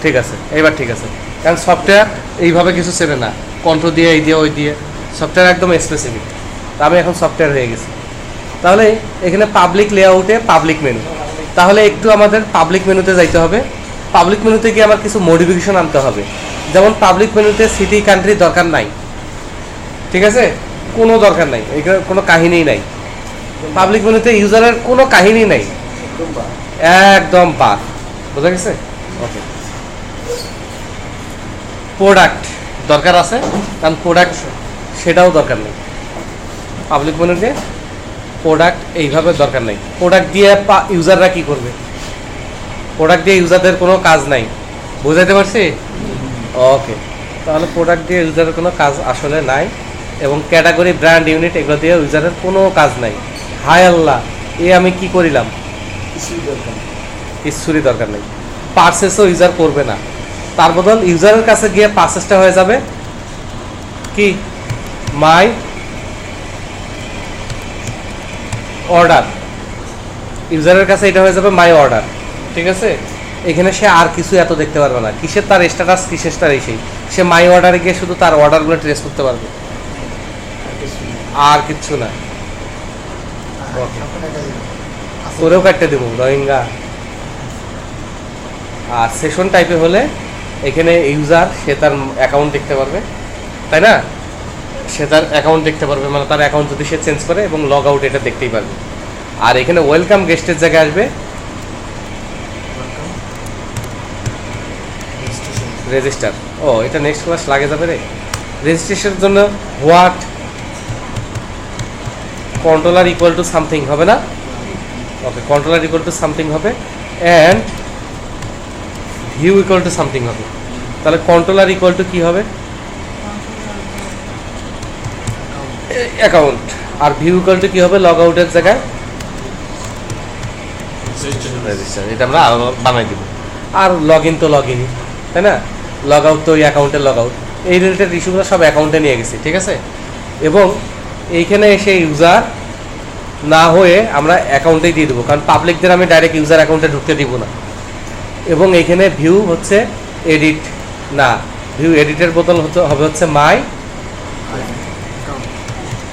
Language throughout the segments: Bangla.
ঠিক আছে, এইবার ঠিক আছে। কারণ সফটওয়্যার এইভাবে কিছু চেনে না, কন্ট্রোল দিয়ে এই দিয়ে ওই দিয়ে, সফটওয়্যার একদম স্পেসিফিক। আমি এখন সফটওয়্যার হয়ে গেছি। তাহলে এখানে পাবলিক লেআউটে পাবলিক মেনু, তাহলে একটু আমাদের পাবলিক মেনুতে যাইতে হবে। পাবলিক মেনুতে গিয়ে আমার কিছু মডিফিকেশন আনতে হবে। যেমন পাবলিক মেনুতে সিটি কান্ট্রি দরকার নাই, ঠিক আছে, কোনো দরকার নাই, এখানে কোনো কাহিনী নাই। পাবলিক মেনুতে ইউজারের কোনো কাহিনী নাই, একদম বাদ, বোঝা গেছে? ওকে। প্রোডাক্ট দরকার আছে, কারণ প্রোডাক্ট সেটাও দরকার নেই পাবলিক মেনুতে। প্রোডাক্ট এইভাবে দরকার নেই। প্রোডাক্ট দিয়ে ইউজাররা কি করবে? প্রোডাক্ট দিয়ে ইউজারদের কোনো কাজ নাই, বুঝাইতে পারছি? ওকে, তাহলে প্রোডাক্ট দিয়ে ইউজারের কোনো কাজ আসলে নাই, এবং ক্যাটাগরি, ব্র্যান্ড, ইউনিট এগুলো দিয়ে ইউজারের কোনো কাজ নাই। হায় আল্লাহ, আমি কি করিলাম? কিছুরই দরকার নেই। পারচেসও ইউজার করবে না, তার বদল ইউজারের কাছে গিয়ে পারচেসটা হয়ে যাবে কি মাই অর্ডার। ইউজারের কাছে এটা হয়ে যাবে মাই অর্ডার, ঠিক আছে? এখানে সে আর কিছু এত দেখতে পারবে না, কিসের তার স্ট্যাটাস, কিসের তার সেই, সে মাই অর্ডারে গিয়ে শুধু তার অর্ডারগুলো ট্রেস করতে পারবে, আর কিচ্ছু না। তোরেও কাটতে দেবো রোহিঙ্গা। আর সেশন টাইপে হলে এখানে ইউজার সে তার অ্যাকাউন্ট দেখতে পারবে, তাই না? সে তার অ্যাকাউন্ট দেখতে পারবে, মানে তার অ্যাকাউন্ট যদি সে চেঞ্জ করে, এবং লগ আউট এটা দেখতেই পারবে। আর এখানে ওয়েলকাম গেস্টের জায়গায় আসবে রেজিস্টার। ও, এটা নেক্সট ক্লাস লাগে যাবে রে। রেজিস্ট্রেশনের জন্য what controller equal to something হবে না? Okay, controller equal to something হবে, and view equal to something হবে। তাহলে কন্ট্রোলার ইকুয়াল টু কি হবে? অ্যাকাউন্ট। আর ভিউ ইকুয়াল টু কি হবে? লগ আউটের জায়গায় রেজিস্টার। এটা আমরা বানাই দিব। আর লগ ইন তো লগ ইনই, তাই না? লগ আউট তো ওই অ্যাকাউন্টের লগ আউট। এই রিলেটেড ইস্যুগুলো সব অ্যাকাউন্টে নিয়ে গেছি, ঠিক আছে? এবং এইখানে এসে ইউজার না হয়ে আমরা অ্যাকাউন্টেই দিয়ে দেবো, কারণ পাবলিকদের আমি ডাইরেক্ট ইউজার অ্যাকাউন্টে ঢুকতে দিব না। এবং এইখানে ভিউ হচ্ছে এডিট না, ভিউ এডিটের বদল হবে হচ্ছে মাই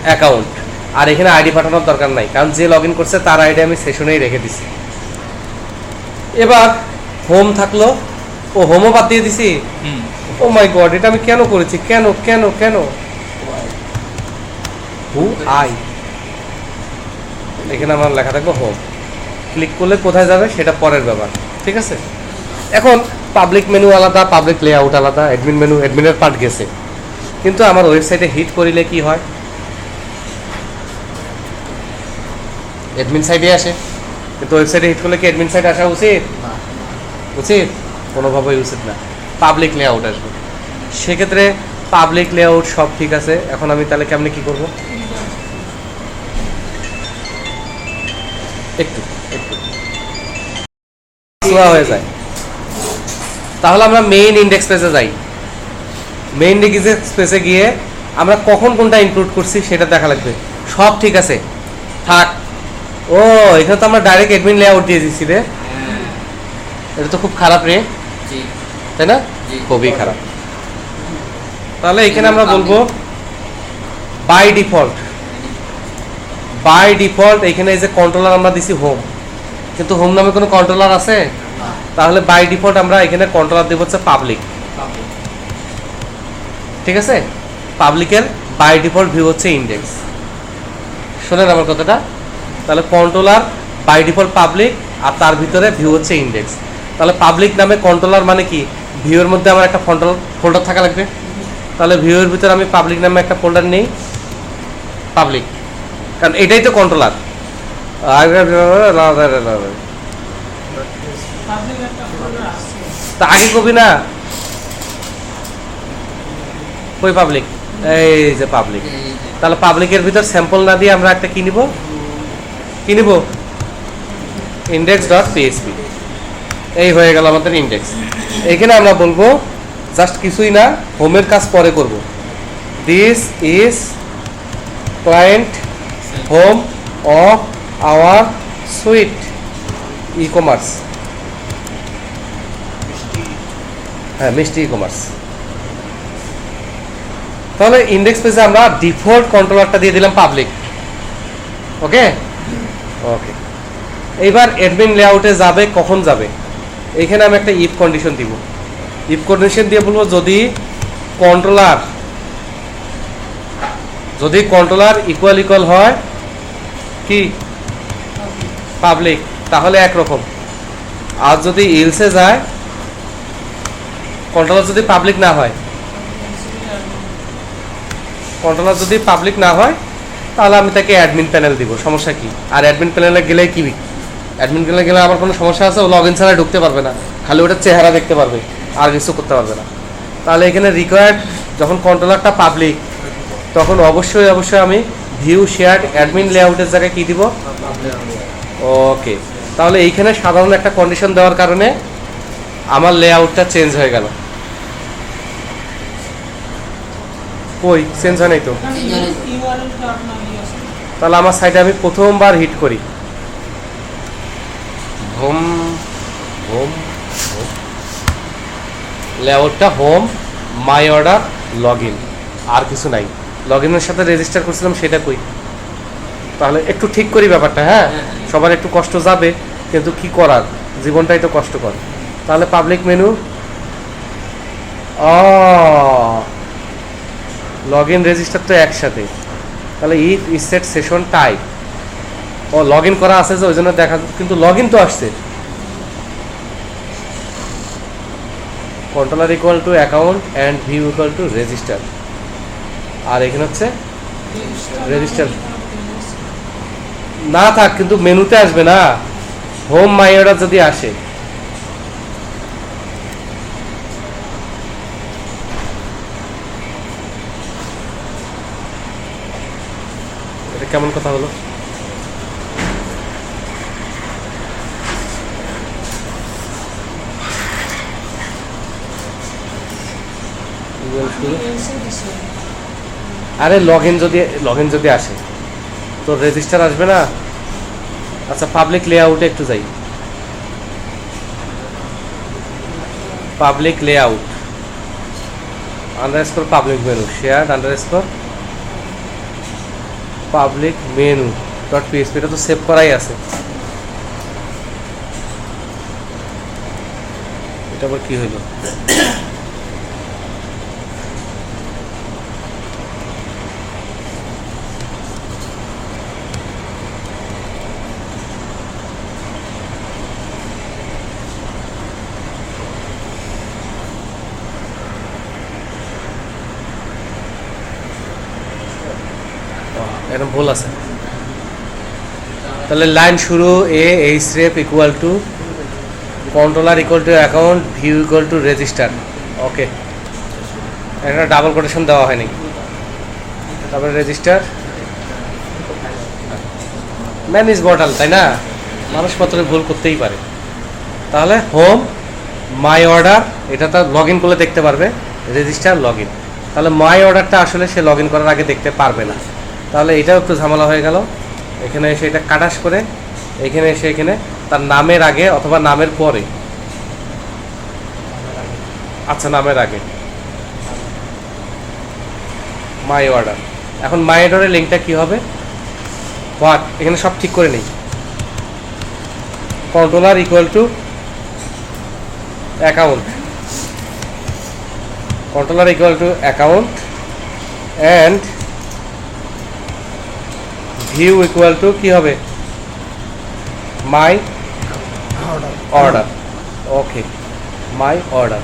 অ্যাকাউন্ট। আর এখানে আইডি পাঠানোর দরকার নাই, কারণ যে লগ ইন করছে তার আইডি আমি সেশনেই রেখে দিছি। এবার হোম থাকলো, ও হোমও বাদ দিয়ে দিছি। ও মাই গড, এটা আমি কেন করেছি? কেন কেন কেন? হু আই, এখানে আমার লেখা থাকবে হোম। ক্লিক করলে কোথায় যাবে সেটা পরের ব্যাপার, ঠিক আছে? এখন পাবলিক মেনু আলাদা, পাবলিক লেআউট আলাদা, অ্যাডমিন মেনু, অ্যাডমিনের পার্ট গেছে। কিন্তু আমার ওয়েবসাইটে হিট করিলে কি হয়? অ্যাডমিন সাইডে আসে, কিন্তু ওয়েবসাইটে হিট করলে কি অ্যাডমিন সাইডে আসা উচিত? উচিত? কোনোভাবেই উচিত না। পাবলিক লেআউট আসবে। সেক্ষেত্রে পাবলিক লেআউট সব ঠিক আছে। এখন আমি তাহলে কেমনে কি করব? একটু একটু স্লো হয়ে যায়। তাহলে আমরা মেইন ইন্ডেক্স পেজে যাই। মেইন ইন্ডেক্স পেজে গিয়ে আমরা কখন কোনটা ইনক্লুড করছি সেটা দেখা লাগবে। সব ঠিক আছে, থাক। ও, এখানে তো আমরা ডাইরেক্ট অ্যাডমিন লেআউট দিয়ে দিচ্ছি রে। এটা তো খুব খারাপ রে, তাই না? খুবই খারাপ। তাহলে এখানে আমরা বলবো বাই ডিফল্ট। বাই ডিফল্ট এখানে এই যে কন্ট্রোলার আমরা দিছি হোম, কিন্তু হোম নামে কোনো কন্ট্রোলার আছে? তাহলে বাই ডিফল্ট আমরা এখানে কন্ট্রোলার দেব হচ্ছে পাবলিক, ঠিক আছে? পাবলিকের বাই ডিফল্ট ভিউ হচ্ছে ইন্ডেক্স। শোনেন আমার কথাটা। তাহলে কন্ট্রোলার বাই ডিফল্ট পাবলিক, আর তার ভিতরে ভিউ হচ্ছে ইন্ডেক্স। তাহলে পাবলিক নামে কন্ট্রোলার মানে কি? ভিউয়ের মধ্যে আমার একটা ফোল্ডার থাকা লাগবে। তাহলে ভিউয়ের ভিতরে আমি পাবলিক নামে একটা ফোল্ডার নেই, পাবলিক, কারণ এটাই তো কন্ট্রোলার। তা আগে কবি না কই পাবলিক? এই যে পাবলিক। তাহলে পাবলিকের ভিতর স্যাম্পল না দিয়ে আমরা একটা কি নিব? index.php। এই হয়ে গেল আমাদের ইন্ডেক্স। এখানে আমরা বলবো জাস্ট কিছুই না, হোমের কাজ পরে করব। This is client home of our sweet e-commerce. হ্যাঁ, মিষ্টি ই কমার্স। তাহলে ইন্ডেক্স পেজে আমরা ডিফল্ট কন্ট্রোলারটা দিয়ে দিলাম পাবলিক। ওকে ওকে, এইবার অ্যাডমিন লেআউটে যাবে, কখন যাবে? এইখানে আমি একটা ইফ কন্ডিশন দিব। ইফ কন্ডিশন দিয়ে বলবো যদি কন্ট্রোলার ইকুয়াল হয় কি পাবলিক, তাহলে একরকম। আর যদি ইলসে যায়, কন্ট্রোলার যদি পাবলিক না হয়, তাহলে আমি তাকে অ্যাডমিন প্যানেল দিব। সমস্যা কি? আর অ্যাডমিন প্যানেলে গেলে কি, অ্যাডমিন প্যানেলে গেলে আমার কোনো সমস্যা আছে? ও লগ ইন ছাড়া ঢুকতে পারবে না, খালি ওটার চেহারা দেখতে পারবে, আর কিছু করতে পারবে না। তাহলে এখানে রিকোয়ার্ড, যখন কন্ট্রোলারটা পাবলিক, তখন অবশ্যই আমি ভিউ শেয়ার্ড অ্যাডমিন লেআউটের জায়গায় কি দিব? ওকে, তাহলে এইখানে সাধারণ একটা কন্ডিশন দেওয়ার কারণে আমার লেআউটটা চেঞ্জ হয়ে গেল। কই চেঞ্জ হয় নাই তো? তাহলে আমার সাইটে আমি প্রথমবার হিট করি হোম লেআউটটা home my order log in, আর কিছু নাই। লগ ইনের সাথে রেজিস্টার করছিলাম সেটা কই? তাহলে একটু ঠিক করি ব্যাপারটা। হ্যাঁ, সবার একটু কষ্ট যাবে, কিন্তু কি করার, জীবনটাই তো কষ্টকর। তাহলে public menu, log in register তো একসাথে। তাহলে if set session type, log in করা আছে যে ওই জন্য দেখা, কিন্তু লগ ইন তো আসছে। Controller equal to account and view equal to register, আর এখানে হচ্ছে রেজিস্টার না থাক, কিন্তু মেনুতে আসবে না। হোম মাই অর্ডার যদি আসে, এটা কেমন কথা হলো? আরে লগ ইন যদি আসে তো রেজিস্টার আসবে না। আচ্ছা, পাবলিক লেআউটে একটু যাই। Public layout underscore public menu shared underscore public menu dot PSP, এটা তো সেভ করাই আছে। এটা আবার কি হইল? এরকম ভুল আছে। তাহলে লাইন শুরু href equal to controller equal to account view equal to register. Okay, একটা ডাবল কোটেশন দেওয়া হয়নি। তারপরে রেজিস্টার ম্যান ইজ মর্টাল, তাই না? মানুষ মাত্র ভুল করতেই পারে। তাহলে হোম মাই অর্ডার, এটা তো লগ ইন করলে দেখতে পারবে, রেজিস্টার লগ ইন। তাহলে মাই অর্ডারটা আসলে সে লগ ইন করার আগে দেখতে পারবে না। তাহলে এটাও একটু ঝামেলা হয়ে গেল। এখানে এসে এটা কাটাস করে এখানে এসে এখানে তার নামের আগে অথবা নামের পরে, আচ্ছা নামের আগে মাই অর্ডার। এখন মাই অর্ডারের লিঙ্কটা কি হবে? হোয়াট, এখানে সব ঠিক করে নেই। Controller equal to account, controller equal to account and view equal to কি হবে? My order. Okay, my order.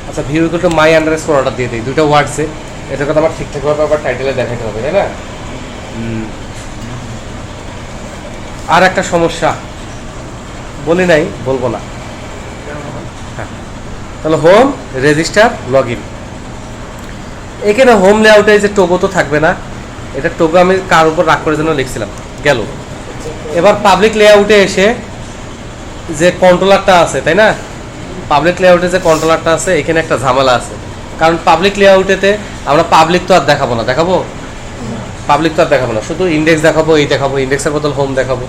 আচ্ছা, view equal to my underscore order দিয়ে দিই, দুটো ওয়ার্ডসে। এটা কথা আমার ঠিকঠাকভাবে আবার টাইটেলে দেখাতে হবে, তাই না? আর একটা সমস্যা বলি নাই, বলবো না। হ্যাঁ, তাহলে হোম রেজিস্টার লগ ইন। এখানে হোম লেআউটে যে টোগো তো থাকবে না, এটা টোগো আমি কার উপর রাগ করার জন্য লিখছিলাম, গেল। এবার পাবলিক লেআউটে এসে যে কন্ট্রোলারটা আছে, তাই না? পাবলিক লেআউটে যে কন্ট্রোলারটা আছে, এখানে একটা ঝামেলা আছে। কারণ পাবলিক লেআউটেতে আমরা পাবলিক তো আর দেখাবো না, শুধু ইন্ডেক্স দেখাবো, এই দেখাবো, ইন্ডেক্সের বদল হোম দেখাবো,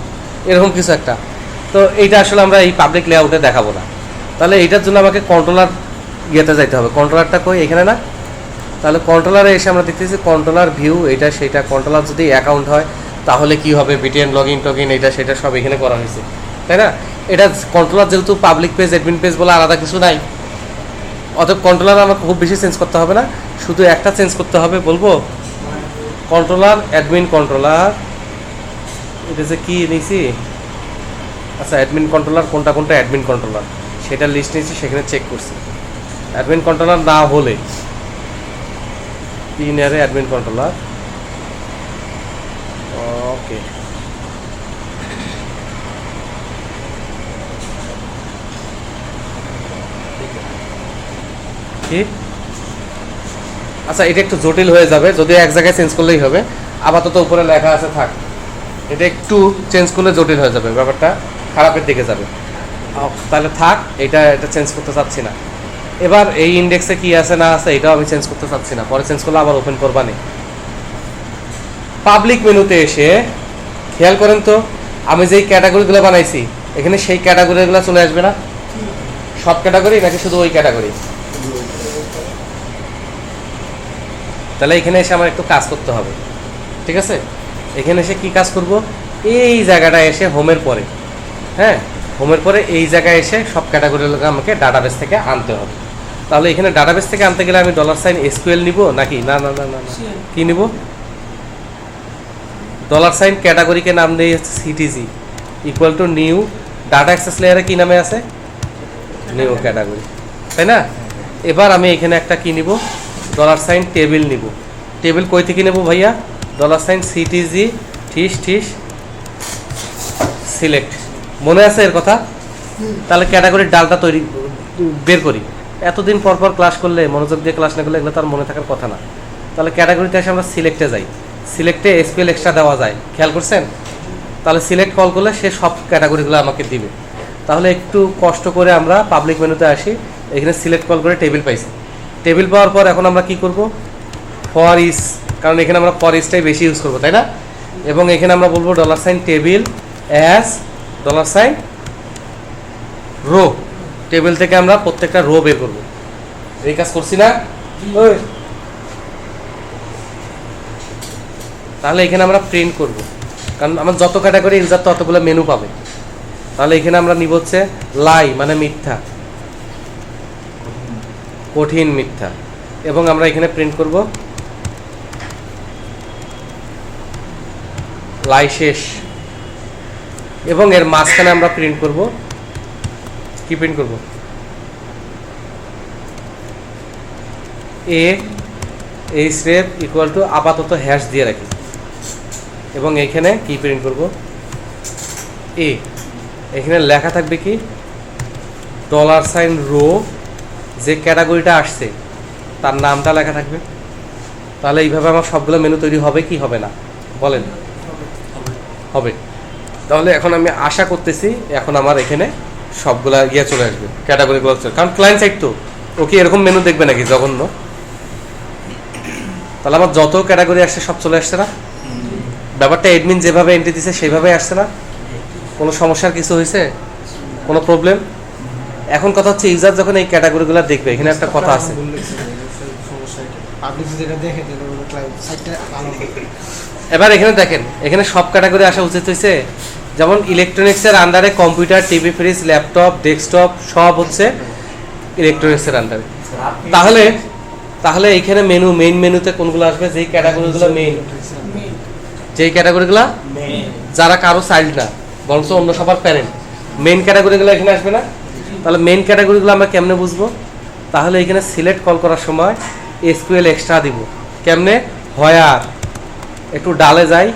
এরকম কিছু একটা। তো এইটা আসলে আমরা এই পাবলিক লেআউটে দেখাবো না। তাহলে এইটার জন্য আমাকে কন্ট্রোলার ইয়েতে যাইতে হবে। কন্ট্রোলারটা কই? এখানে না? তাহলে কন্ট্রোলারে এসে আমরা দেখতেছি কন্ট্রোলার ভিউ, এটা সেটা। কন্ট্রোলার যদি অ্যাকাউন্ট হয় তাহলে কি হবে? বিটিএন লগইন টগিন এটা সেটা সব এখানে করা হয়েছে, তাই না? এটা কন্ট্রোলার যেহেতু পাবলিক পেজ অ্যাডমিন পেজ বলে আলাদা কিছু নাই, অতএব কন্ট্রোলার আমাকে খুব বেশি চেঞ্জ করতে হবে না, শুধু একটা চেঞ্জ করতে হবে। বলবো কন্ট্রোলার অ্যাডমিন কন্ট্রোলার, এটা যে কি নিয়েছি, আচ্ছা অ্যাডমিন কন্ট্রোলার কোনটা কোনটা অ্যাডমিন কন্ট্রোলার সেটা লিস্ট নিয়েছি, সেখানে চেক করছি। অ্যাডমিন কন্ট্রোলার না হলে পিনারে অ্যাডমিন কন্ট্রোলার, ওকে কি, আচ্ছা এটা একটু জটিল হয়ে যাবে, যদি এক জায়গায় চেঞ্জ করলেই হবে। আপাতত উপরে লেখা আছে থাক, এটা একটু চেঞ্জ করলে জটিল হয়ে যাবে, ব্যাপারটা খারাপের দিকে যাবে। তাহলে থাক, এটা চেঞ্জ করতে চাচ্ছি না। এবার এই ইন্ডেক্সে কি আছে না আছে এটাও আমি চেঞ্জ করতে চাচ্ছি না, পরে চেঞ্জ করলে আবার ওপেন করবানি। পাবলিক মেনুতে এসে খেয়াল করেন তো, আমি যেই ক্যাটাগরিগুলো বানাইছি এখানে সেই ক্যাটাগরিগুলো চলে আসবে না? সব ক্যাটাগরি নাকি শুধু ওই ক্যাটাগরি? তাহলে এখানে এসে আমার একটু কাজ করতে হবে, ঠিক আছে? এখানে এসে কি কাজ করব? এই জায়গাটা এসে হোমের পরে, হ্যাঁ হোমের পরে এই জায়গায় এসে সব ক্যাটাগরিগুলোকে আমাকে ডাটাবেস থেকে আনতে হবে। তাহলে এখানে ডাটাবেস থেকে আনতে গেলে আমি $SQL নিব নাকি? না না না না, কি নিব? ক্যাটাগরিকে নাম দিয়ে CTG equal to new data access লেয়ারে কি নামে আছে? নিউ ক্যাটাগরি, তাই না? এবার আমি এখানে একটা কি নিব? টেবিল নিব। টেবিল কই থেকে নেব ভাইয়া? সিটিজি ঠিস সিলেক্ট, মনে আছে এর কথা? তাহলে ক্যাটাগরির ডালটা তৈরি বের করি। এতদিন পর পর ক্লাস করলে, মনোযোগ দিয়ে ক্লাস না করলে এগুলো তার মনে থাকার কথা না। তাহলে ক্যাটাগরিতে এসে আমরা সিলেক্টে যাই, সিলেক্টে SQL এক্সট্রা দেওয়া যায়, খেয়াল করছেন? তাহলে সিলেক্ট কল করলে সে সব ক্যাটাগরিগুলো আমাকে দিবে। তাহলে একটু কষ্ট করে আমরা পাবলিক মেনুতে আসি, এখানে সিলেক্ট কল করে টেবিল পাইছি। টেবিল পাওয়ার পর এখন আমরা কি করব? ফর ইস, কারণ এখানে আমরা ফর ইসটাই বেশি ইউজ করবো, তাই না? এবং এখানে আমরা বলবো $টেবিল অ্যাজ রো, টেবিল থেকে আমরা প্রত্যেকটা রো বের করবো। এই কাজ করছি না? তাহলে এখানে আমরা প্রিন্ট করব, কারণ আমার যত ক্যাটাগরি ইউজার ততগুলো মেনু পাবে। তাহলে এখানে আমরা নিব হচ্ছে লাই মানে মিথ্যা, কঠিন মিথ্যা, এবং আমরা এখানে প্রিন্ট করব লাই শেষ, এবং এর মাঝখানে আমরা প্রিন্ট করব কি? প্রিন্ট করব href ইকুয়াল টু আপাতত হ্যাশ দিয়ে রাখি, এবং এখানে কি প্রিন্ট করব? এখানে লেখা থাকবে কি? $রো, যে ক্যাটাগরিটা আসছে তার নামটা লেখা থাকবে। তাহলে এইভাবে আমার সবগুলো মেনু তৈরি হবে কি হবে না? বলেন, হবে। তাহলে এখন আমি আশা করতেছি এখন আমার এখানে সবগুলা চলে আসবে, ক্যাটাগরিগুলো চলে, কারণ ক্লায়েন্ট সাইড তো ওকে এরকম মেনু দেখবে নাকি? জঘন্য। তাহলে আমার যত ক্যাটাগরি আসছে সব চলে আসছে না? ব্যাপারটা এডমিন যেভাবে এন্ট্রি দিছে সেইভাবে আসছে না? কোনো সমস্যার কিছু হয়েছে? কোনো প্রবলেম? এখন কথা হচ্ছে ইউজার যখন এই ক্যাটাগরিগুলো দেখবে, এখানে একটা কথা আছে, এবার এখানে দেখেন, এখানে সব ক্যাটাগরি আসা উচিত হয়েছে। যেমন ইলেকট্রনিক্সের আন্ডারে computer, TV, fridge, laptop, desktop সব হচ্ছে ইলেকট্রনিক্সের আন্ডারে। তাহলে এইখানে মেইন মেনুতে কোনগুলো আসবে? যেই ক্যাটাগরিগুলো যেই ক্যাটাগরিগুলো যারা কারো চাইল্ড না, বরঞ্চ অন্য সবার প্যারেন্ট, মেইন ক্যাটাগরিগুলো এখানে আসবে না? তাহলে মেইন ক্যাটাগরিগুলো আমরা কেমনে বুঝবো? তাহলে এখানে সিলেক্ট কল করার সময় SQL এক্সট্রা দিব। কেমনে? হোয়ার, একটু ডালে যাই,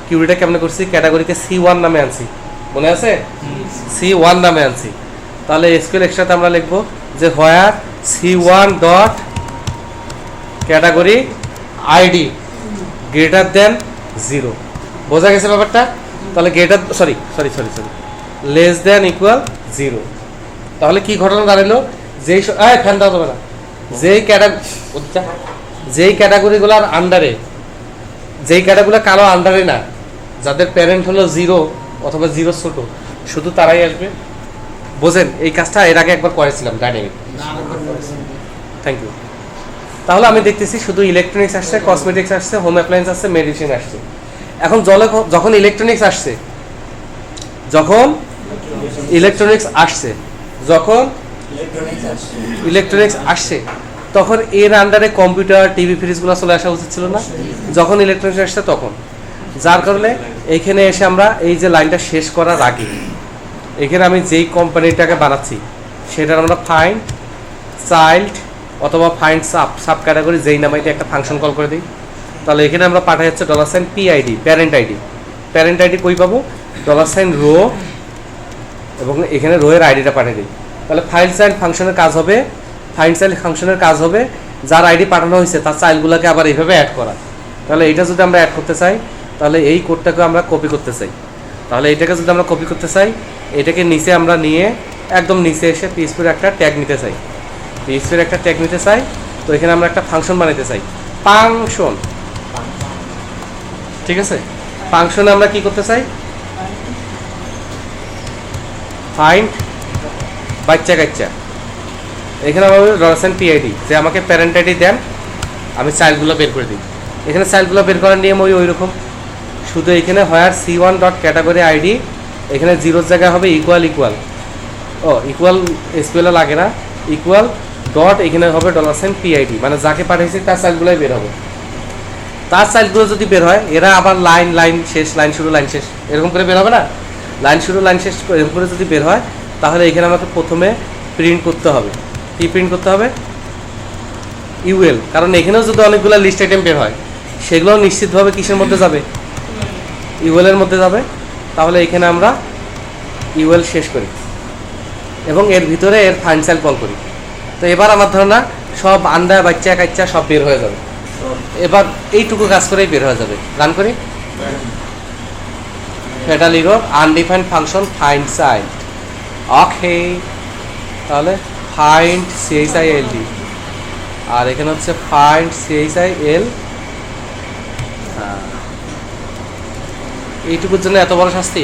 কিউরিটা কেমনে করছি? ক্যাটাগরিকে C1 নামে আনছি, মনে আছে? C1 নামে আনছি। তাহলে SQL এক্সট্রাতে আমরা লিখবো যে হোয়ার C1 dot category ID greater than 0। বোঝা গেছে ব্যাপারটা? তাহলে লেস দেন ইকুয়াল 0। তাহলে কি ঘটনা দাঁড়ালো? ফ্যান দেওয়া যাবে না, যেই ক্যাটাগরিগুলোর আন্ডারে, যেই ক্যাটাগরিগুলো কারো আন্ডারে না, যাদের প্যারেন্ট হলো 0 অথবা 0 ছোট, শুধু তারাই আসবে। বোঝেন এই কাজটা এর আগে একবার করেছিলাম ডাইনামিক। Thank you. তাহলে আমি দেখতেছি শুধু ইলেকট্রনিক্স আসছে, কসমেটিক্স আসছে, হোম অ্যাপ্লায়েন্স আসছে, মেডিসিন আসছে। এখন যখন ইলেকট্রনিক্স আসছে, যখন ইলেকট্রনিক্স আসছে তখন এর আন্ডারে কম্পিউটার, টিভি, ফ্রিজগুলো চলে আসা উচিত ছিল না যখন ইলেকট্রনিক্স আসছে তখন। যার কারণে এইখানে এসে আমরা এই যে লাইনটা শেষ করার আগে এখানে আমি যেই কোম্পানিটাকে বানাচ্ছি সেটার আমরা ফাইন্ড চাইল্ড অথবা ফাইন্ড সাব ক্যাটাগরি যেই নামে একটা ফাংশন কল করে দিই। তাহলে এখানে আমরা পাঠাই হচ্ছে $PID প্যারেন্ট আইডি কই পাবো? $রো এবং এখানে রো এর আইডিটা পাঠিয়ে দিই। তাহলে ফাইল চাইল্ড ফাংশনের কাজ হবে, যার আইডি পাঠানো হয়েছে তার চাইল্ডগুলোকে আবার এইভাবে অ্যাড করা। তাহলে এটা যদি আমরা অ্যাড করতে চাই তাহলে এই কোডটাকে আমরা কপি করতে চাই। তাহলে এটাকে যদি আমরা কপি করতে চাই এটাকে নিচে আমরা নিয়ে একদম নিচে এসে পিএইচপির একটা ট্যাগ নিতে চাই। তো এখানে আমরা একটা ফাংশন বানাইতে চাই, ফাংশন। ঠিক আছে, ফাংশনে আমরা কি করতে চাই? ফাইন্ড বাচ্চা। এখানে আমার $PID যে আমাকে প্যারেন্ট আইডি দেন, আমি চাইল্ডগুলো বের করে দিই। এখানে চাইল্ডগুলো বের করার নিয়ম ওই রকম, শুধু এখানে হোয়ার C1 ডট ক্যাটাগরি আইডি, এখানে জিরোর জায়গায় হবে ইকুয়াল SQL লাগে না, ইকুয়াল ডট এখানে হবে $PID, মানে যাকে পাঠিয়েছি তার চাইল্ডগুলোই বের হবে। তার চাইল্ডগুলো যদি বের হয় এরা আবার লাইন শেষ, লাইন শুরু, লাইন শেষ এরকম করে বের হবে না? লাইন শুরু, লাইন শেষ এরকম করে যদি বের হয় তাহলে এখানে আমাকে প্রথমে প্রিন্ট করতে হবে। কি প্রিন্ট করতে হবে? UL, কারণ এখানেও যদি অনেকগুলো লিস্ট আইটেম বের হয় সেগুলো নিশ্চিতভাবে কিসের মধ্যে যাবে? UL এর মধ্যে যাবে। তাহলে এখানে আমরা UL শেষ করি এবং এর ভিতরে এর ফাইন্ড চাইল্ড কল করি। তো এবার আমার ধারণা সব আন্ডা বাচ্চা কাচ্চা সব বের হয়ে যাবে। এবার এইটুকু কাজ করেই বের হয়ে যাবে। রান করি। Fatal error undefined function find child. Okay, তাহলে ফাইন্ড CHILD আর এখানে হচ্ছে ফাইন্ড CHIL। এইটুকুর জন্য এত বড় শাস্তি?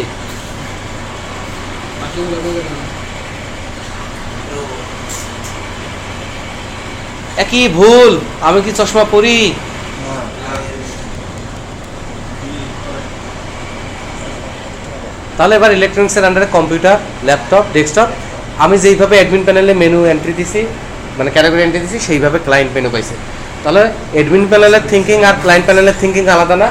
একই ভুল, আমি কি চশমা পরি? তাহলে এবার ইলেকট্রনিক্সের আন্ডারে কম্পিউটার, ল্যাপটপ, ডেস্কটপ, আমি যেইভাবে অ্যাডমিন প্যানেলে মেনু এন্ট্রি দিছি, মানে ক্যাটাগরি এন্ট্রি দিছি, সেইভাবে ক্লায়েন্ট মেনু পাইছে। তাহলে অ্যাডমিন প্যানেলের থিঙ্কিং আর ক্লায়েন্ট প্যানেলের থিঙ্কিং আলাদা না?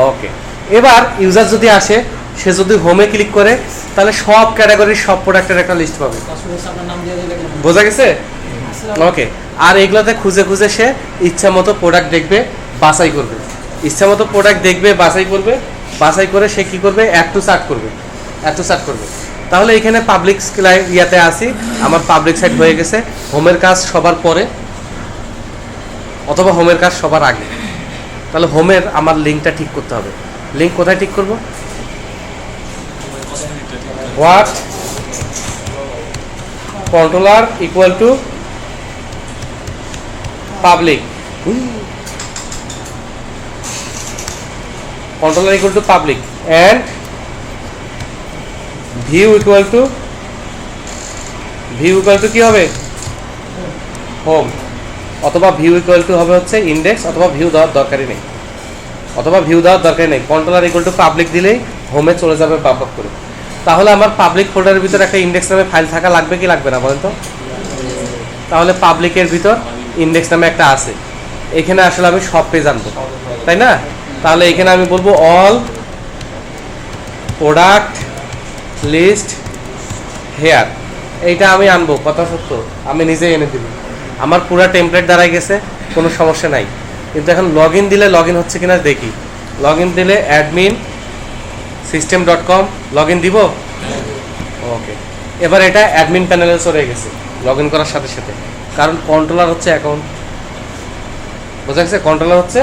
ওকে, এবার ইউজার যদি আসে, সে যদি হোমে ক্লিক করে তাহলে সব ক্যাটাগরির সব প্রোডাক্টের একটা লিস্ট পাবে। বোঝা গেছে? ওকে, আর এগুলোতে খুঁজে খুঁজে সে ইচ্ছা মতো প্রোডাক্ট দেখবে, বাছাই করবে, বাছাই করে সে কি করবে? অ্যাড টু চার্ট করবে। তাহলে এখানে পাবলিক ইয়াতে আসি, আমার পাবলিক সাইট হয়ে গেছে। হোমের কাজ সবার পরে অথবা হোমের কাজ সবার আগে। তাহলে হোমের আমার লিঙ্কটা ঠিক করতে হবে। লিঙ্ক কোথায় ঠিক করব? What controller equal to public, and view equal to কি হবে? হোম, অথবা ভিউ ইকুয়াল টু হবে হচ্ছে ইন্ডেক্স, অথবা ভিউ দেওয়ার দরকারই নেই, কন্ট্রোলার ইকুয়াল টু পাবলিক দিলেই হোমে চলে যাবে বাপ করে। তাহলে আমার পাবলিক ফোল্ডারের ভিতরে একটা ইন্ডেক্স নামে ফাইল থাকা লাগবে কি লাগবে না বলেন তো? তাহলে পাবলিকের ভিতর ইন্ডেক্স নামে একটা আছে, এখানে আসলে আমি সব পেজ আনবো, তাই না? তাহলে এখানে আমি বলবো অল প্রোডাক্ট লিস্ট হেয়ার, এইটা আমি আনবো, কথা সত্য, আমি নিজেই এনে দিব। আমার পুরো টেমপ্লেট দাঁড়াই গেছে, কোনো সমস্যা নাই। কিন্তু এখন লগ ইন দিলে লগ ইন হচ্ছে কিনা দেখি। লগ ইন দিলে অ্যাডমিন system.com লগ ইন দিব। ওকে, এবার এটা অ্যাডমিন প্যানেলে চলে গেছে লগ ইন করার সাথে সাথে, কারণ কন্ট্রোলার হচ্ছে অ্যাকাউন্ট। বোঝা গেছে? কন্ট্রোলার হচ্ছে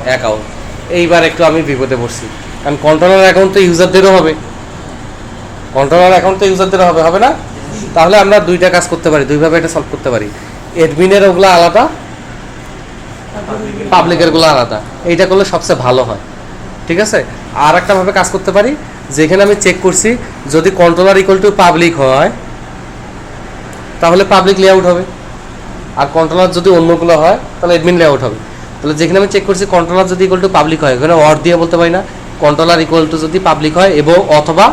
অ্যাকাউন্ট। এইবার একটু আমি বিপদে পড়ছি, কারণ কন্ট্রোলার অ্যাকাউন্ট তো ইউজারদেরও হবে, হবে না? তাহলে আমরা দুইটা কাজ করতে পারি, দুইভাবে এটা সলভ করতে পারি। অ্যাডমিনের ওগুলো আলাদা, পাবলিকের গুলো আলাদা। এইটা করলে সবচেয়ে ভালো হয়, ঠিক আছে? আর একটা ভাবে কাজ করতে পারি, যেখানে আমি চেক করছি যদি কন্ট্রোলার ইকুয়াল টু পাবলিক হয় তাহলে পাবলিক লেআউট হবে, আর কন্ট্রোলার যদি অন্যগুলো হয় তাহলে অ্যাডমিন লেআউট হবে। তাহলে যেখানে আমি চেক করছি কন্ট্রোলার যদি ইকুয়াল টু পাবলিক হয়, এখানে অর দিয়ে বলতে পারি না, কন্ট্রোলার ইকুয়াল টু যদি পাবলিক হয় এবং অথবা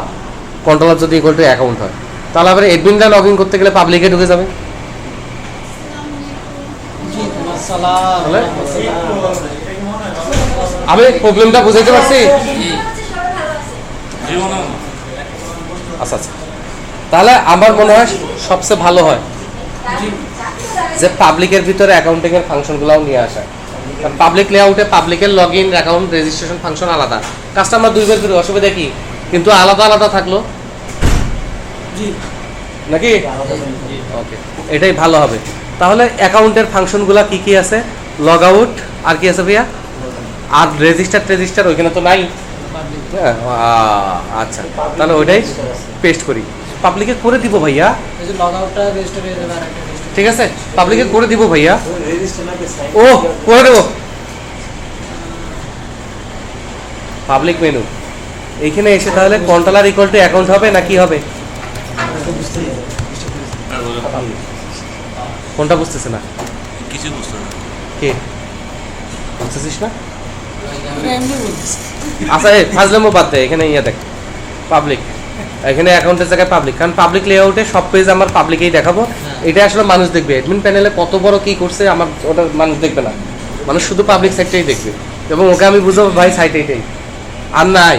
কন্ট্রোলার যদি ইকুয়াল টু অ্যাকাউন্ট হয়, তাহলে আবার অ্যাডমিনরা লগ ইন করতে গেলে পাবলিকে ঢুকে যাবে। তাহলে আমি প্রবলেমটা বুঝাইতে পারছি? আচ্ছা আচ্ছা, তাহলে আমার মনে হয় সবচেয়ে ভালো হয় যে পাবলিকের ভিতরে অ্যাকাউন্টিং এর ফাংশনগুলোও নিয়ে আসা। কারণ পাবলিক লেআউটে পাবলিকের log in account registration function আলাদা, কাজটা আমরা দুইবার করি, অসুবিধা কি? কিন্তু আলাদা আলাদা থাকলো নাকি? ওকে, এটাই ভালো হবে। তাহলে অ্যাকাউন্টের ফাংশনগুলো কি কি আছে? লগ আউট, আর কি আছে ভাইয়া? আর রেজিস্টার ওইখানে তো নাই। হ্যাঁ, আচ্ছা, তাহলে ওইটাই পেস্ট করি। পাবলিকে করে দিব ভাইয়া, ঠিক আছে, পাবলিকে করে দিব ভাইয়া। ও করে দেবো। পাবলিক মেনু এইখানে এসে তাহলে কন্ট্রোলার ইকুয়াল টু অ্যাকাউন্ট হবে না কি হবে? কোনটা বুঝতেছে না? কিছু বুঝতে না। কে বুঝতেছিস না? আচ্ছা, এই ফাজলামো বাদ দে, এখানে ইয়া দেখ পাবলিক, এখানে অ্যাকাউন্টের জায়গায় পাবলিক, কারণ পাবলিক লেআউটে সব পেজ আমার পাবলিকেই দেখাবো। এটা আসলে মানুষ দেখবে, অ্যাডমিন প্যানেলে কত বড় কি করছে আমার ওটা মানুষ দেখবে না, মানুষ শুধু পাবলিক সাইটটাই দেখবে এবং ওকে আমি বুঝাবো ভাই সাইট এইটাই, আর নাই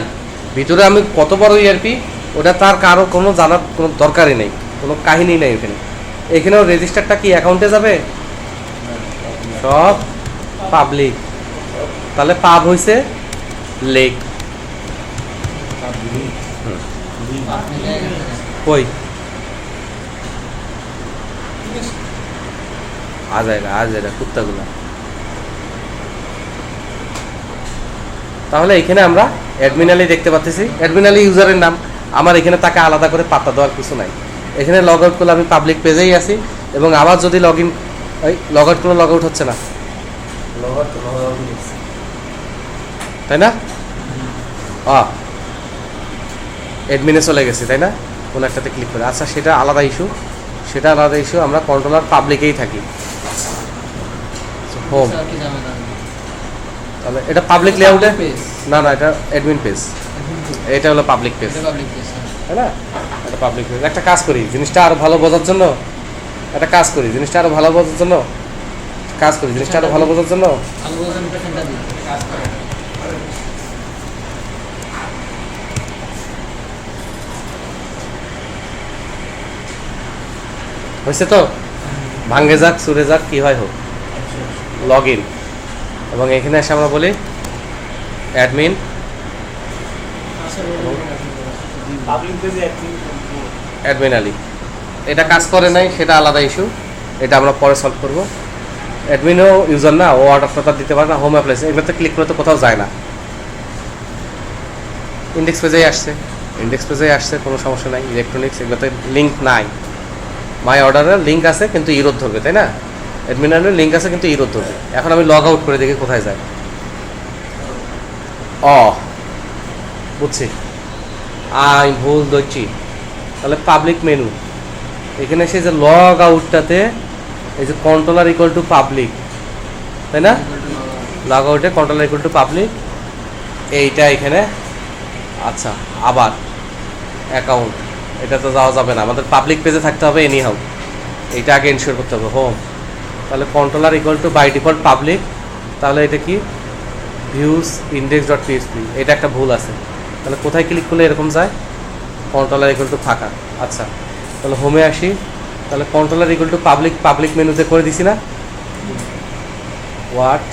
ভিতরে আমি কত বড় ইআরপি ওটা তার কারো কোনো জানার কোনো দরকারই নেই, কোনো কাহিনী নেই ওখানে। এখানেও রেজিস্টারটা কি অ্যাকাউন্টে যাবে? সব পাবলিক, তাহলে পাব হইছে লেক। কই आ जाएगा কুত্তাগুলা। তাহলে এখানে আমরা অ্যাডমিনালি দেখতে পাচ্ছি, অ্যাডমিনালি ইউজারের নাম। আমার এখানে তাকে আলাদা করে পাতা দেওয়ার কিছু নাই। এখানে লগ আউট করলে আমি পাবলিক পেজেই আছি, এবং আবার যদি লগ ইন লগ আউট করলে লগ আউট হচ্ছে না, তাই না? অ্যাডমিনে চলে গেছি, তাই না? কোন একটাতে ক্লিক করে, আচ্ছা সেটা আলাদা ইস্যু, আমরা কন্ট্রোলার পাবলিকেই থাকি। হোম, তাহলে এটা পাবলিক লেআউটে না, এটা অ্যাডমিন পেজ, এটা হলো পাবলিক পেজ, তাই না? এটা পাবলিক পেজ। একটা কাজ করি জিনিসটা আরো ভালো বোঝার জন্য, হয়েছে তো, ভাঙ্গে যাক সুরে যাক কি হয় হোক, লগ ইন, এবং এখানে এসে আমরা বলি অ্যাডমিন, অ্যাডমিন আলী। এটা কাজ করে নাই, সেটা আলাদা ইস্যু, এটা আমরা পরে সলভ করবো। অ্যাডমিনও ইউজার না, ও অর্ডার ফর্ডার দিতে পারে না, হোম অ্যাপ্লায়েন্স এগুলোতে ক্লিক করে তো কোথাও যায় না, ইন্ডেক্স পেজেই আসছে, কোনো সমস্যা নাই। ইলেকট্রনিক্স এগুলোতে লিঙ্ক নাই, মাই অর্ডারের লিঙ্ক আছে কিন্তু ইরোদ ধরবে, তাই না? অ্যাডমিনারের লিঙ্ক আছে কিন্তু ইরোদ ধরবে। এখন আমি লগ আউট করে দেখি কোথায় যায়। বুঝছি, আমি ভুল ধরছি। তাহলে পাবলিক মেনু, এখানে এসে যে লগ আউটটাতে এই যে কন্ট্রোলার ইকুয়াল টু পাবলিক, তাই না? লগ আউটে কন্ট্রোলার ইকুয়াল টু পাবলিক, এইটা এখানে। আচ্ছা, আবার অ্যাকাউন্ট, এটা তো যাওয়া যাবে না, আমাদের পাবলিক পেজে থাকতে হবে এনি হাউ, এইটা আগে ইনশিওর করতে হবে। হোম, তাহলে controller equal to by default public, তাহলে এটা কি ভিউজ ইন্ডেক্স ডট পিএসপি, এটা একটা ভুল আছে। তাহলে কোথায় ক্লিক করলে এরকম যায়? কন্ট্রোলার ইকুয়াল টু ফাঁকা। আচ্ছা, তাহলে হোমে আসি, তাহলে কন্ট্রোলার ইকুয়াল টু পাবলিক মেনুতে করে দিছি না? What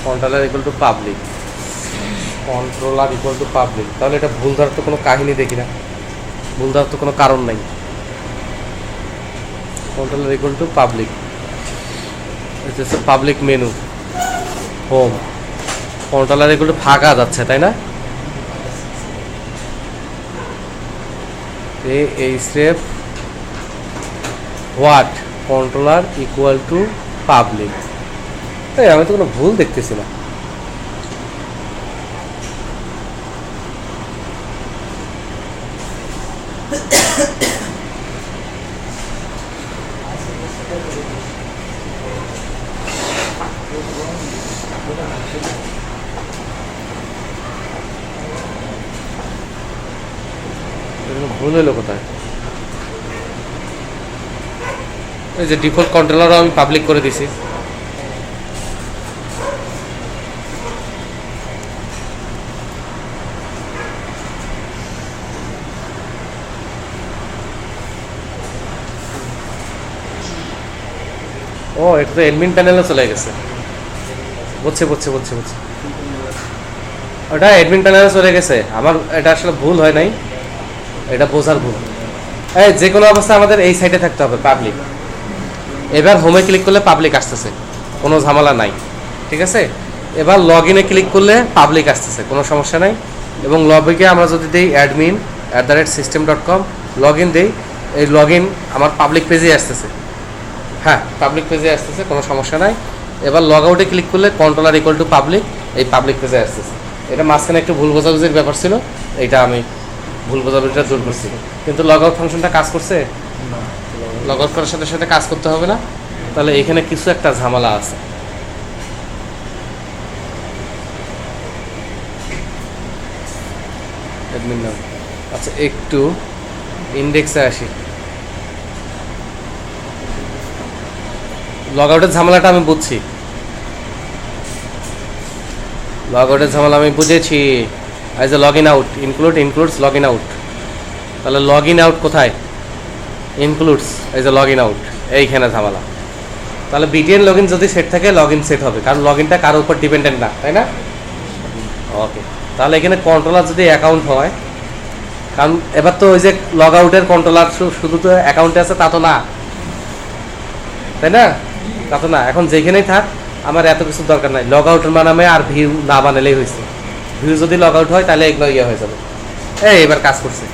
controller equal to public, তাহলে এটা ভুল ধরার তো কোনো কাহিনী দেখি না, ভুল দেওয়ার তো কোনো কারণ নাই। কন্ট্রোলার ইকুয়াল টু পাবলিক, এটা হচ্ছে public menu, home, controller equal two ফাঁকা যাচ্ছে, তাই না? এই step what controller equal to public, আমি তো কোনো ভুল দেখতেছি না। ভুল হলো কোথায়? এই যে ডিফল্ট কন্ট্রোলারও আমি পাবলিক করে দিছি। ও এটা তো অ্যাডমিন প্যানেলে চলে গেছে। বুঝছি। ওটা অ্যাডমিন প্যানেলে চলে গেছে। আমার এটা আসলে ভুল হয় নাই, এটা বোঝার ভুল। এই যে কোনো অবস্থায় আমাদের এই সাইডে থাকতে হবে পাবলিক। এবার হোমে ক্লিক করলে পাবলিক আসতেছে, কোনো ঝামেলা নাই, ঠিক আছে। এবার লগ ইনে ক্লিক করলে পাবলিক আসতেছে, কোনো সমস্যা নাই। এবং লবিকে আমরা যদি দিই admin@system.com লগ ইন দিই, এই লগ ইন আমার পাবলিক পেজে আসতেছে। হ্যাঁ, পাবলিক পেজে আসতেছে, কোনো সমস্যা নাই। এবার লগ আউটে ক্লিক করলে কন্ট্রোলার ইকুয়াল টু পাবলিক, এই পাবলিক পেজে আসতেছে। এটা মাঝখানে একটু ভুল বোঝাবুঝির ব্যাপার ছিল, এইটা আমি ভুল বোঝাবুঝিটা দূর করছি। কিন্তু লগ আউট ফাংশনটা কাজ করছে, লগ আউট করার সাথে সাথে কাজ করতে হবে না, তাহলে এখানে কিছু একটা ঝামেলা আছে। অ্যাডমিন নাম, আচ্ছা একটু ইন্ডেক্সে আসি। লগ আউটের ঝামেলাটা আমি বুঝছি, লগ আউটের ঝামেলা আমি বুঝেছি। এই যে log in out, includes log in out, তাহলে লগ ইন আউট কোথায়? ইনক্লুডস, এই যে লগ ইন আউট, এইখানে ঝামেলা। তাহলে বিটিএন লগ ইন যদি সেট থাকে লগ ইন সেট হবে, কারণ লগ ইনটা কারোর উপর ডিপেন্ডেন্ট না, তাই না? ওকে, তাহলে এখানে কন্ট্রোলার যদি অ্যাকাউন্ট হয়, কারণ এবার তো ওই যে লগ আউটের কন্ট্রোলার শুধু তো অ্যাকাউন্টে আছে তা তো না, তাই না? তা তো না। এখন যেখানেই থাক আমার এত কিছু দরকার নাই, লগ আউটের বানামে আর ভিউ না বানালেই হয়েছে। ভিউ যদি লগ আউট হয় তাহলে এগুলো ইয়ে হয়ে যাবে। এবার কাজ করছে,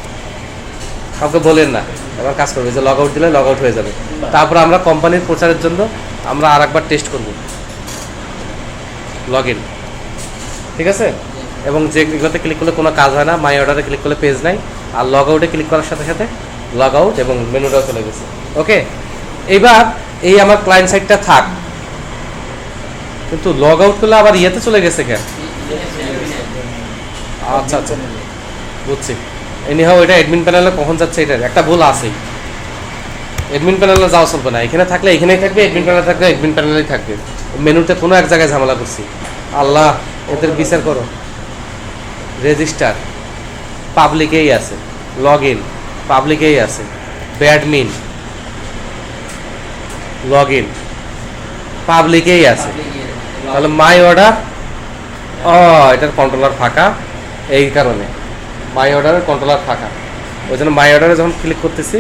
কাউকে বলেন না, এবার কাজ করবে। যে লগ আউট দিলে লগ আউট হয়ে যাবে। তারপর আমরা কোম্পানির প্রচারের জন্য আমরা আর একবার টেস্ট করব লগ ইন, ঠিক আছে। এবং যেগুলোতে ক্লিক করলে কোনো কাজ হয় না, মাই অর্ডারে ক্লিক করলে পেজ নাই, আর লগ আউটে ক্লিক করার সাথে সাথে লগ আউট এবং মেনুটাও চলে গেছে। ওকে, এবার এই আমার ক্লায়েন্ট সাইটটা থাক, কিন্তু লগ আউট করলে আবার ইয়েতে চলে গেছে কেন? আচ্ছা বুঝছি। এনিহাও এটা অ্যাডমিন প্যানেলে কখন যাচ্ছে, এটার একটা ভুল আছেই। অ্যাডমিন প্যানেলে যাওয়া চলবে না, এখানে থাকলে এখানেই থাকবে, অ্যাডমিন প্যানেলে থাকলে অ্যাডমিন প্যানেলেই থাকবে। মেনুতে কোনো এক জায়গায় ঝামেলা করছি, আল্লাহ এদের বিচার করো। রেজিস্টার পাবলিকেই আছে, লগ ইন পাবলিকেই আছে, ব্যাডমিন লগ ইন পাবলিকেই আছে। তাহলে মাই অর্ডার, এটার কন্ট্রোলার ফাঁকা, এই কারণে মাই অর্ডারের কন্ট্রোলার ফাঁকা, ওই জন্য মাই অর্ডারে যখন ক্লিক করতেছি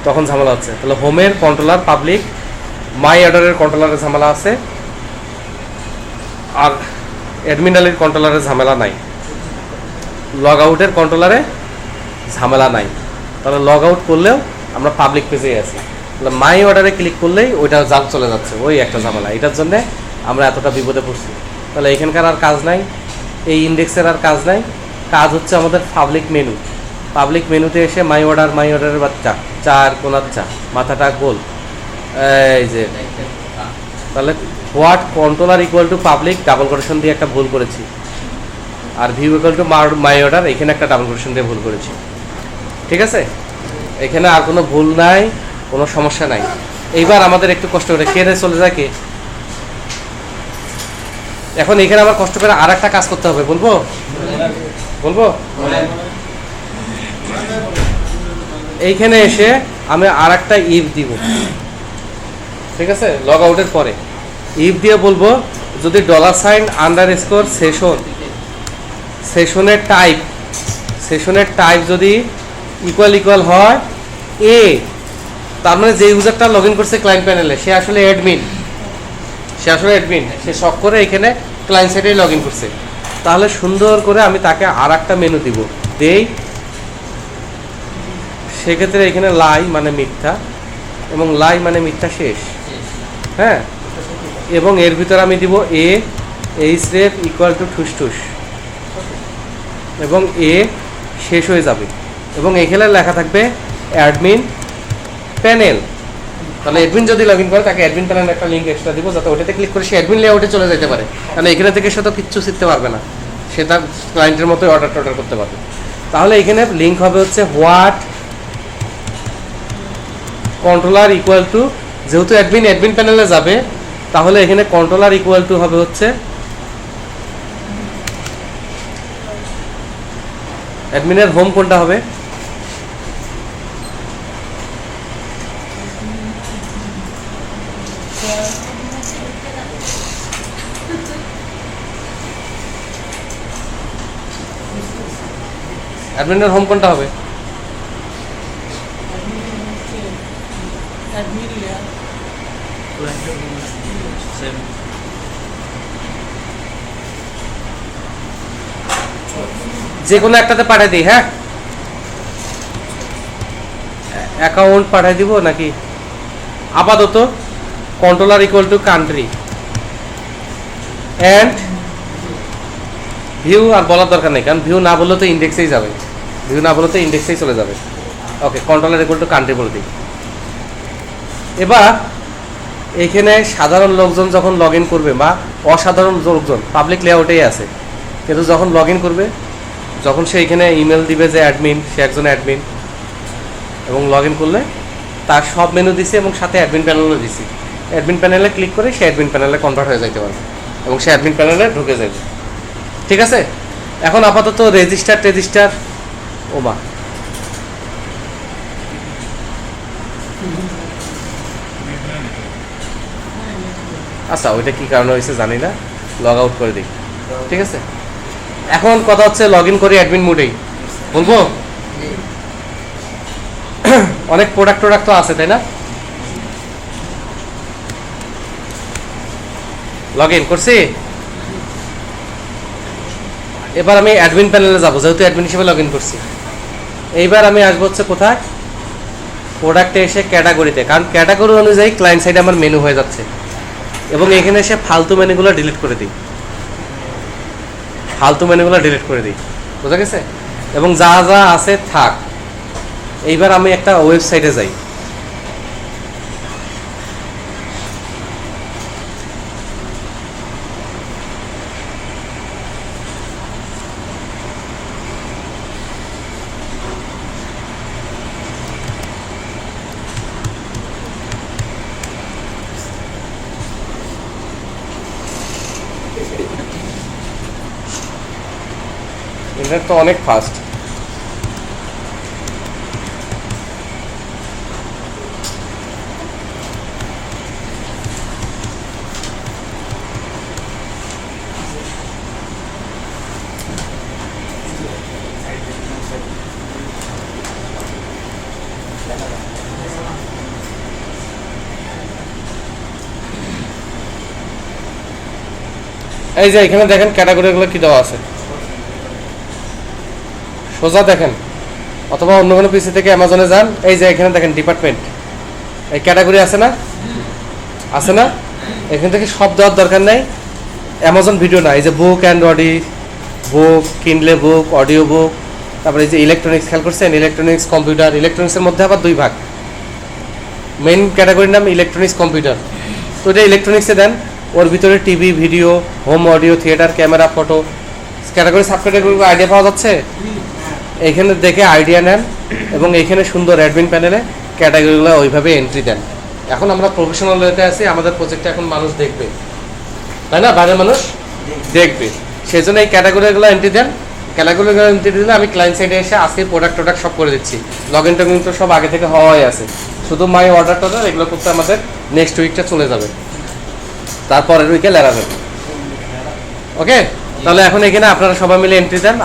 তখন ঝামেলা হচ্ছে। তাহলে হোমের কন্ট্রোলার পাবলিক, মাই অর্ডারের কন্ট্রোলারের ঝামেলা আছে, আর অ্যাডমিনালের কন্ট্রোলারের ঝামেলা নাই, লগ আউটের কন্ট্রোলারে ঝামেলা নাই। তাহলে লগ আউট করলেও আমরা পাবলিক পেজেই আছি। তাহলে মাই অর্ডারে ক্লিক করলেই ওইটা জাল চলে যাচ্ছে, ওই একটা ঝামেলা। এটার জন্য আমরা এতটা বিপদে পড়ছি। তাহলে এখানকার আর কাজ নাই, এই ইন্ডেক্সের আর কাজ নাই, কাজ হচ্ছে আমাদের পাবলিক মেনু। পাবলিক মেনুতে এসে মাই অর্ডারের বাচ্চা, চার কোনার চা, মাথাটা গোল, এই যে। তাহলে what controller equal to public, double quotation দিয়ে একটা ভুল করেছি, আর view equal to my order, এখানে একটা ডাবল কোটেশন দিয়ে ভুল করেছি, ঠিক আছে। এখানে আর কোনো ভুল নাই, কোনো সমস্যা নাই। এইবার আমাদের একটু কষ্ট করে কে চলে যায় কে। এখন এখানে আমার কষ্ট করে আর একটা কাজ করতে হবে, বলবো এইখানে এসে আমি আর একটা ইফ দিব, ঠিক আছে। লগ আউটের পরে ইফ দিয়ে বলবো যদি $_ সেশনের টাইপ যদি ইকুয়াল হয় এ, তার মানে যে ইউজারটা লগ ইন করছে ক্লায়েন্ট প্যানেলে সে আসলে অ্যাডমিন, সে শখ করে এখানে ক্লায়েন্ট সাইডে লগ ইন করছে। তাহলে সুন্দর করে আমি তাকে আর একটা মেনু দিব, দেই। সেক্ষেত্রে এখানে লাই মানে মিথ্যা, এবং লাই মানে মিথ্যা শেষ, হ্যাঁ। এবং এর ভিতরে আমি দিব href ইকুয়াল টু ঠুস, এবং এ শেষ হয়ে যাবে। এবং এখানে লেখা থাকবে অ্যাডমিন প্যানেল, তাহলে অ্যাডমিন যদি লগ ইন করে তাকে অ্যাডমিন প্যানেল একটা লিঙ্ক এক্সট্রা দিব, যাতে ওটাতে ক্লিক করে সে অ্যাডমিন লেআউটে চলে যেতে পারে, কারণ এখানে থেকে সে তো কিচ্ছু শিখতে পারবে না, সে তার ক্লায়েন্টের মতোই অর্ডার করতে পারবে। তাহলে এখানে লিঙ্ক হবে হচ্ছে হোয়াট কন্ট্রোলার ইকুয়াল টু, যেহেতু অ্যাডমিন প্যানেলে যাবে তাহলে এখানে কন্ট্রোলার ইকুয়াল টু হবে হচ্ছে অ্যাডমিনের হোম কোনটা হবে, অ্যাডমিনের হোম কোনটা হবে, যে কোনো একটাতে পাঠিয়ে দিই। হ্যাঁ, অ্যাকাউন্ট পাঠিয়ে দিব নাকি, আপাতত controller equal to country and view, আর বলার দরকার নেই, কারণ ভিউ না বললে তো ইন্ডেক্সেই যাবে, ভিউ না বললে তো ইন্ডেক্সেই চলে যাবে। ওকে, কন্ট্রোলার ইকুয়াল টু কান্ট্রি বলে দিই। এবার এইখানে সাধারণ লোকজন যখন লগ ইন করবে বা অসাধারণ লোকজন, পাবলিক লেআউটেই আছে, কিন্তু যখন লগ ইন করবে, যখন সে এখানে ইমেল দিবে যে অ্যাডমিন, সে একজন অ্যাডমিন, এবং লগ ইন করলে তার সব মেনু দিছি এবং সাথে অ্যাডমিন প্যানেলও দিছি, অ্যাডমিন প্যানেলে ক্লিক করে সে অ্যাডমিন প্যানেলে কনভার্ট হয়ে যাইতে পারবে এবং সে অ্যাডমিন প্যানেলে ঢুকে যাবে। ঠিক আছে, এখন আপাতত রেজিস্টার ওমা, আচ্ছা ওইটা কি কারণে হয়েছে জানি না, লগ আউট করে দিই। ঠিক আছে, এখন কথা হচ্ছে লগ ইন করি অ্যাডমিন মোডেই, বলবো অনেক প্রোডাক্ট তো আছে তাই না, লগ ইন করছি। এবার আমি অ্যাডমিন প্যানেলে যাবো, যেহেতু অ্যাডমিন হিসেবে লগ ইন করছি। এইবার আমি আসবো হচ্ছে কোথায়, প্রোডাক্টে এসে ক্যাটাগরিতে, কারণ ক্যাটাগরি অনুযায়ী ক্লায়েন্ট সাইডে আমার মেনু হয়ে যাচ্ছে, এবং এখানে এসে ফালতু মেনুগুলো ডিলিট করে দিই, বোঝা গেছে, এবং যা যা আছে থাক। এইবার আমি একটা ওয়েবসাইটে যাই, ইন্টারনেট তো অনেক ফাস্ট। এই যে এখানে দেখেন ক্যাটাগরিগুলো কি দেওয়া আছে, সোজা দেখেন, অথবা অন্য কোনো পিসি থেকে অ্যামাজনে যান, এই যে এখানে দেখেন ডিপার্টমেন্ট, এই ক্যাটাগরি আছে না, এখান থেকে সব দেওয়ার দরকার নাই। অ্যামাজন ভিডিও না, এই যে বুক অ্যান্ড অডি, বুক কিনলে বুক, অডিও বুক, তারপরে এই যে ইলেকট্রনিক্স, খেয়াল করছেন ইলেকট্রনিক্স কম্পিউটার, ইলেকট্রনিক্সের মধ্যে আবার দুই ভাগ, মেইন ক্যাটাগরির নাম ইলেকট্রনিক্স কম্পিউটার, তো এটা ইলেকট্রনিক্সে দেন, ওর ভিতরে TV, video, home audio, theatre, camera, photo, category sub category idea পাওয়া যাচ্ছে। এইখানে দেখে আইডিয়া নেন এবং এইখানে সুন্দর অ্যাডমিন প্যানেলে ক্যাটাগরিগুলো ওইভাবে এন্ট্রি দেন। এখন আমরা প্রফেশনাল ওয়েতে আছি, আমাদের প্রজেক্টটা এখন মানুষ দেখবে, তাই না, বাইরের মানুষ দেখবে, সেই জন্য এই ক্যাটাগরিগুলো এন্ট্রি দেন। ক্যাটাগরিগুলো এন্ট্রি দিলে আমি ক্লায়েন্ট সাইডে এসে আজকে প্রোডাক্ট সব করে দিচ্ছি, লগ ইন টগিন তো সব আগে থেকে হওয়াই আছে, শুধু মাই অর্ডার এগুলো করতে আমাদের নেক্সট উইকটা চলে যাবে, তারপরের উইকে লেরা যাবে। ওকে, তাহলে এখন এখানে আপনারা সবাই মিলে এন্ট্রি দেন।